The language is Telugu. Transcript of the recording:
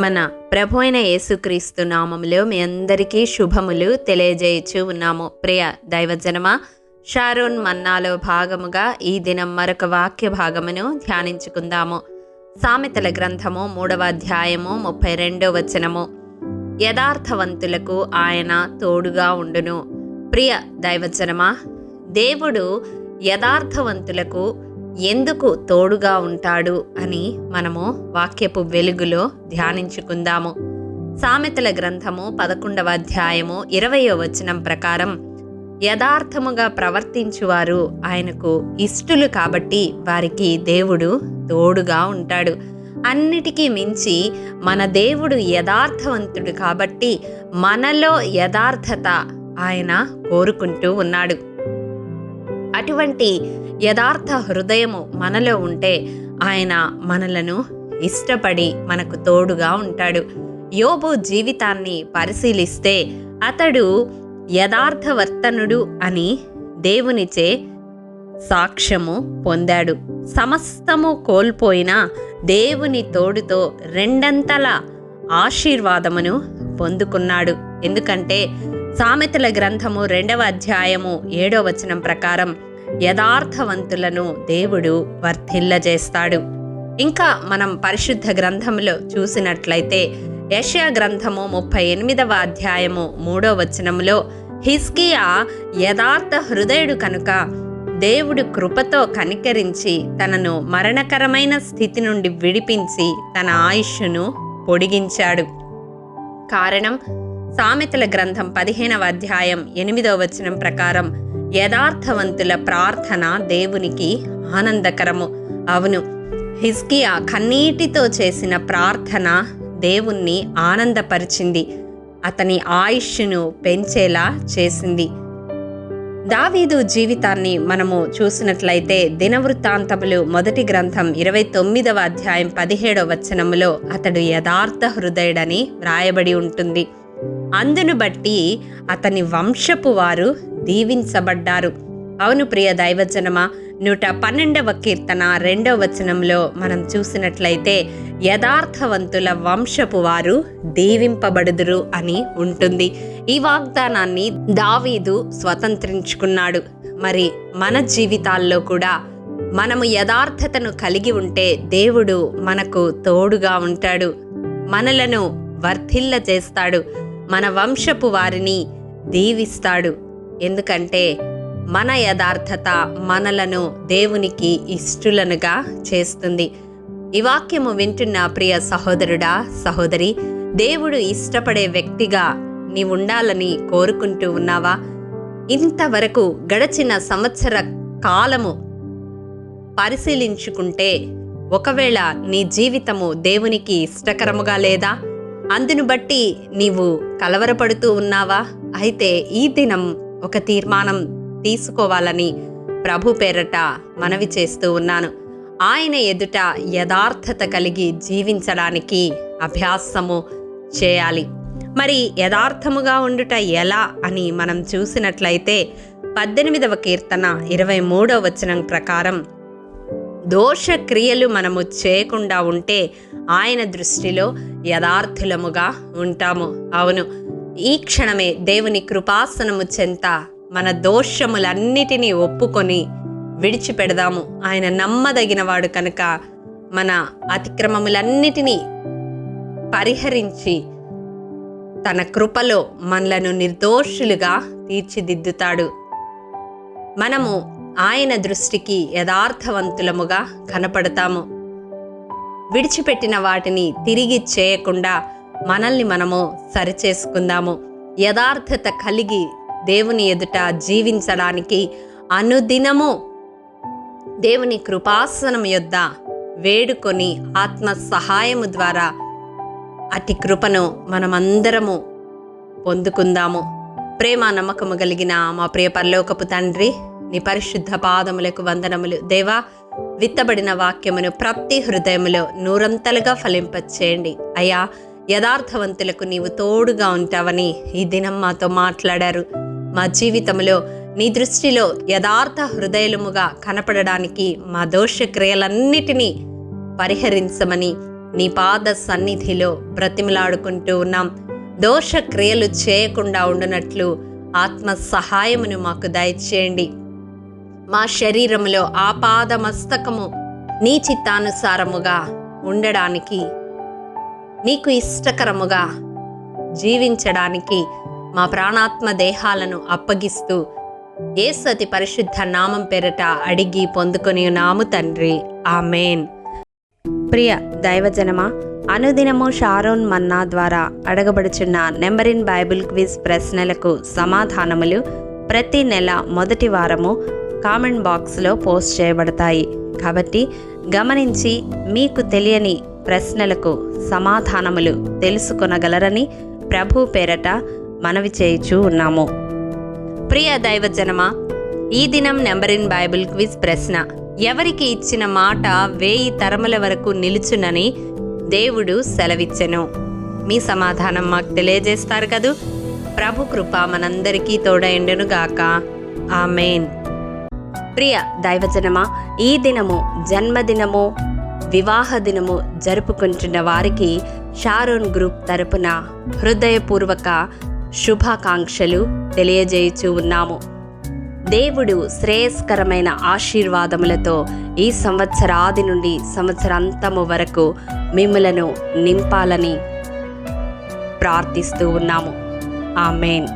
మన ప్రభు అయిన యేసుక్రీస్తు నామములో మీ అందరికీ శుభములు తెలియజేయచ్చు ఉన్నాము. ప్రియ దైవజనమా, షారోన్ మన్నాలో భాగముగా ఈ దినం మరొక వాక్య భాగమును ధ్యానించుకుందాము. సామెతల గ్రంథము 3వ అధ్యాయము 32వ వచనము. యథార్థవంతులకు ఆయన తోడుగా ఉండును. ప్రియ దైవజనమా, దేవుడు యథార్థవంతులకు ఎందుకు తోడుగా ఉంటాడు అని మనము వాక్యపు వెలుగులో ధ్యానించుకుందాము. సామెతల గ్రంథము 11వ అధ్యాయము 20వ వచనం ప్రకారం, యథార్థముగా ప్రవర్తించువారు ఆయనకు ఇష్టలు కాబట్టి వారికి దేవుడు తోడుగా ఉంటాడు. అన్నిటికీ మించి మన దేవుడు యథార్థవంతుడు కాబట్టి మనలో యథార్థత ఆయన కోరుకుంటూ ఉన్నాడు. అటువంటి యథార్థ హృదయము మనలో ఉంటే ఆయన మనలను ఇష్టపడి మనకు తోడుగా ఉంటాడు. యోబు జీవితాన్ని పరిశీలిస్తే అతడు యథార్థవర్తనుడు అని దేవునిచే సాక్ష్యము పొందాడు. సమస్తము కోల్పోయినా దేవుని తోడుతో రెండంతల ఆశీర్వాదమును పొందుకున్నాడు. ఎందుకంటే సామెతల గ్రంథము 2వ అధ్యాయము 7వ వచనం ప్రకారం యథార్థవంతులను దేవుడు వర్ధిల్లజేస్తాడు. ఇంకా మనం పరిశుద్ధ గ్రంథంలో చూసినట్లయితే యెషయా గ్రంథము 38వ అధ్యాయము 3వ వచనములో, హిజ్కియా యథార్థ హృదయుడు కనుక దేవుడు కృపతో కనికరించి తనను మరణకరమైన స్థితి నుండి విడిపించి తన ఆయుష్ను పొడిగించాడు. కారణం, సామెతల గ్రంథం 15వ అధ్యాయం 8వ వచనం ప్రకారం యథార్థవంతుల ప్రార్థన దేవునికి ఆనందకరము. అవును, హిజ్కియా కన్నీటితో చేసిన ప్రార్థన దేవుణ్ణి ఆనందపరిచింది, అతని ఆయుష్ను పెంచేలా చేసింది. దావీదు జీవితాన్ని మనము చూసినట్లయితే దినవృత్తాంతములు 1వ గ్రంథం 29వ అధ్యాయం 17వ వచనములో అతడు యథార్థ హృదయుడని వ్రాయబడి ఉంటుంది. అందును బట్టి అతని వంశపు వారు దీవించబడ్డారు. అవును ప్రియ దైవజనమా, 112వ కీర్తన 2వ వచనంలో మనం చూసినట్లయితే యథార్థవంతుల వంశపు వారు దీవింపబడుదురు అని ఉంటుంది. ఈ వాగ్దానాన్ని దావీదు స్వతంత్రించుకున్నాడు. మరి మన జీవితాల్లో కూడా మనము యథార్థతను కలిగి ఉంటే దేవుడు మనకు తోడుగా ఉంటాడు, మనలను వర్ధిల్ల చేస్తాడు, మన వంశపు వారిని దీవిస్తాడు. ఎందుకంటే మన యథార్థత మనలను దేవునికి ఇష్టలనుగా చేస్తుంది. ఈ వాక్యము వింటున్న ప్రియ సహోదరుడా, సహోదరి, దేవుడు ఇష్టపడే వ్యక్తిగా నీవుండాలని కోరుకుంటూ ఉన్నావా? ఇంతవరకు గడిచిన సంవత్సర కాలము పరిశీలించుకుంటే ఒకవేళ నీ జీవితము దేవునికి ఇష్టకరముగా లేదా? అందును బట్టి నీవు కలవరపడుతూ ఉన్నావా? అయితే ఈ దినం ఒక తీర్మానం తీసుకోవాలని ప్రభు పేరట మనవి చేస్తూ ఉన్నాను. ఆయన ఎదుట యథార్థత కలిగి జీవించడానికి అభ్యాసము చేయాలి. మరి యథార్థముగా ఉండుట ఎలా అని మనం చూసినట్లయితే 18వ కీర్తన 23వ వచనం ప్రకారం, దోష క్రియలు మనము చేయకుండా ఉంటే ఆయన దృష్టిలో యథార్థులముగా ఉంటాము. అవును, ఈ క్షణమే దేవుని కృపాసనము చెంత మన దోషములన్నిటినీ ఒప్పుకొని విడిచిపెడదాము. ఆయన నమ్మదగినవాడు కనుక మన అతిక్రమములన్నిటినీ పరిహరించి తన కృపలో మనలను నిర్దోషులుగా తీర్చిదిద్దుతాడు. మనము ఆయన దృష్టికి యథార్థవంతులముగా కనపడతాము. విడిచిపెట్టిన వాటిని తిరిగి చేయకుండా మనల్ని మనము సరిచేసుకుందాము. యథార్థత కలిగి దేవుని ఎదుట జీవించడానికి అనుదినము దేవుని కృపాసనం యొద్ద వేడుకొని ఆత్మ సహాయము ద్వారా అతి కృపను మనమందరము పొందుకుందాము. ప్రేమ నమ్మకము కలిగిన మా ప్రియ పరలోకపు తండ్రి, నీ పరిశుద్ధ పాదములకు వందనములు. దేవా, విత్తబడిన వాక్యమును ప్రతి హృదయములో నూరంతలుగా ఫలింపచేయండి. అయ్యా, యథార్థవంతులకు నీవు తోడుగా ఉంటావని ఈ దినం మాతో మాట్లాడారు. మా జీవితంలో నీ దృష్టిలో యథార్థ హృదయముగా కనపడడానికి మా దోష క్రియలన్నిటినీ పరిహరించమని నీ పాద సన్నిధిలో బ్రతిమలాడుకుంటూ ఉన్నాం. దోష క్రియలు చేయకుండా ఉండునట్లు ఆత్మ సహాయమును మాకు దయచేయండి. మా శరీరములో ఆపాద మస్తకము నీ చిత్తానుసారముగా ఉండడానికి, నీకు ఇష్టకరముగా జీవించడానికి మా ప్రాణాత్మ దేహాలను అప్పగిస్తూ యేసు అతి పరిశుద్ధ నామం పేరట అడిగి పొందుకొని ఉన్నాము తండ్రి. ఆమేన్. ప్రియ దైవజనమా, అనుదినము షారోన్ మన్నా ద్వారా అడగబడుచున్న నెంబర్ ఇన్ బైబిల్ క్విజ్ ప్రశ్నలకు సమాధానములు ప్రతి నెల మొదటి వారము కామెంట్ బాక్స్లో పోస్ట్ చేయబడతాయి. కాబట్టి గమనించి మీకు తెలియని ప్రశ్నలకు సమాధానములు తెలుసుకొనగలరని ప్రభు పేరట మనవి చేయుచూ ఉన్నాము. ప్రియ దైవజనమా, ఈ దినం నెంబర్ ఇన్ బైబిల్ క్విజ్ ప్రశ్న: ఎవరికి ఇచ్చిన మాట 1000 తరముల వరకు నిలుచునని దేవుడు సెలవిచ్చెను? మీ సమాధానం మాకు తెలియజేస్తారు కదూ. ప్రభు కృప మనందరికీ తోడైండును గాక. ఆమేన్. ప్రియ దైవజనమా, ఈ దినము జన్మదినము, వివాహ దినము జరుపుకుంటున్న వారికి షారోన్ గ్రూప్ తరపున హృదయపూర్వక శుభాకాంక్షలు తెలియజేయుచూ ఉన్నాము. దేవుడు శ్రేయస్కరమైన ఆశీర్వాదములతో ఈ సంవత్సరాది నుండి సంవత్సరాంతము వరకు మిమ్ములను నింపాలని ప్రార్థిస్తూ ఉన్నాము. ఆమేన్.